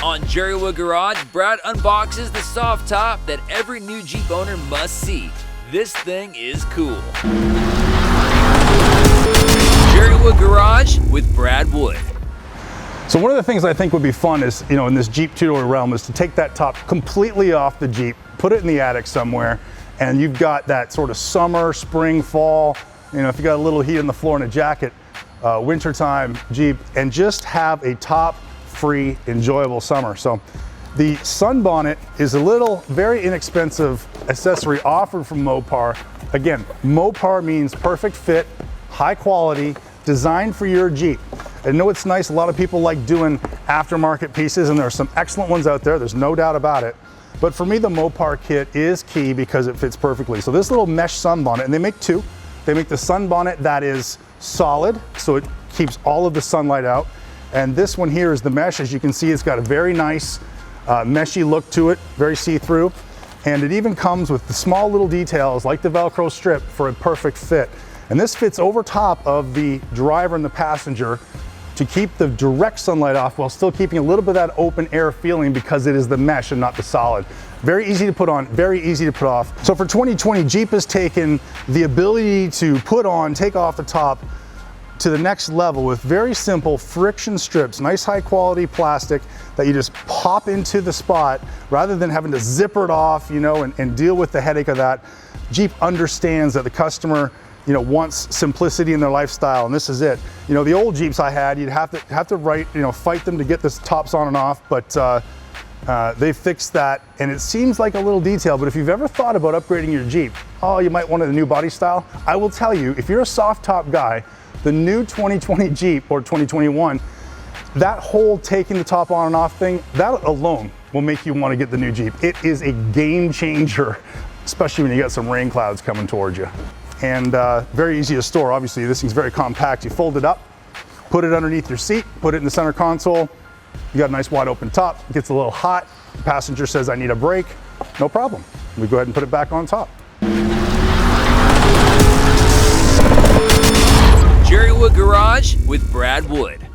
On Gerry Wood Garage, Brad unboxes the soft top that every new Jeep owner must see. This thing is cool. Gerry Wood Garage with Brad Wood. So one of the things I think would be fun is, in this Jeep two-door realm is to take that top completely off the Jeep, put it in the attic somewhere, and you've got that sort of summer, spring, fall, if you got a little heat on the floor and a jacket, wintertime Jeep, and just have a top-free, enjoyable summer. So the sunbonnet is a very inexpensive accessory offered from Mopar. Again, Mopar means perfect fit, high quality, designed for your Jeep. I know it's nice, a lot of people like doing aftermarket pieces, and there are some excellent ones out there, there's no doubt about it. But for me, the Mopar kit is key because it fits perfectly. So this little mesh sunbonnet, and they make two. They make the sunbonnet that is solid, so it keeps all of the sunlight out. And this one here is the mesh. As you can see, it's got a very nice meshy look to it, very see-through. And it even comes with the small little details like the Velcro strip for a perfect fit. And this fits over top of the driver and the passenger to keep the direct sunlight off while still keeping a little bit of that open air feeling because it is the mesh and not the solid. Very easy to put on, very easy to put off. So for 2020, Jeep has taken the ability to put on, take off the top to the next level with very simple friction strips, nice high quality plastic that you just pop into the spot rather than having to zipper it off, and deal with the headache of that. Jeep understands that the customer wants simplicity in their lifestyle, and this is it. The old Jeeps I had, you'd have to fight them to get the tops on and off, but they fixed that, and it seems like a little detail, but if you've ever thought about upgrading your Jeep, you might want a new body style. I will tell you, if you're a soft top guy, the new 2020 Jeep or 2021, that whole taking the top on and off thing, that alone will make you want to get the new Jeep. It is a game changer, especially when you got some rain clouds coming towards you. And very easy to store. Obviously, this thing's very compact. You fold it up, put it underneath your seat, put it in the center console. You got a nice wide open top. It gets a little hot. The passenger says, I need a break. No problem. We go ahead and put it back on top. Gerry Wood Garage with Brad Wood.